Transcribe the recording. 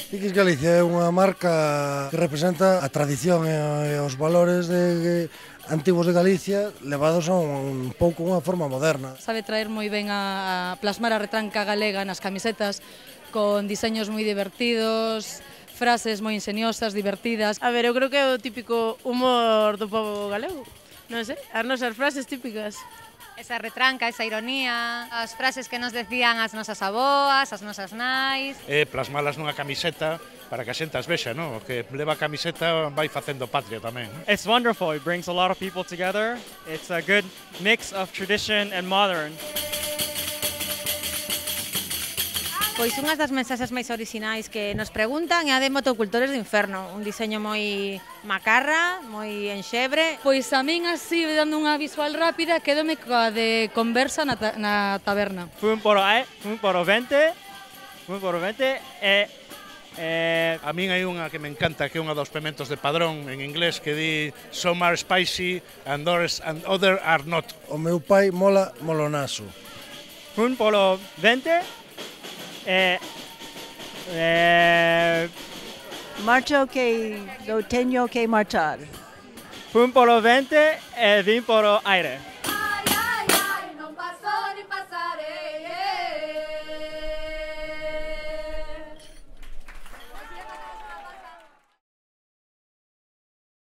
Dicas Galicia é unha marca que representa a tradición e os valores antigos de Galicia levados a un pouco unha forma moderna. Sabe traer moi ben a plasmar a retranca galega nas camisetas con diseños moi divertidos, frases moi ingeniosas, divertidas. A ver, eu creo que é o típico humor do povo galego. Non sei, as nosas frases típicas. Esa retranca, esa ironía, as frases que nos decían as nosas aboas, as nosas nais. Plasmalas nunha camiseta para que a xente as vexa, non? O que leva a camiseta vai facendo patria tamén. It's wonderful, it brings a lot of people together. It's a good mix of tradition and modern. Pois unhas das mensaxes máis orixinais que nos preguntan é a de Motocultores do Inferno, un diseño moi macarra, moi enxebre. Pois a min así, dando unha visual rápida, quedome coa de conversa na taberna. Fun por 20 A min hai unha que me encanta, que é unha dos pementos de Padrón en inglés, que di "Some are spicy and other are not". O meu pai mola molonaso. Fun polo 20 Marcha ok, lo teño que marchar. Fun polo 20 e vin polo aire.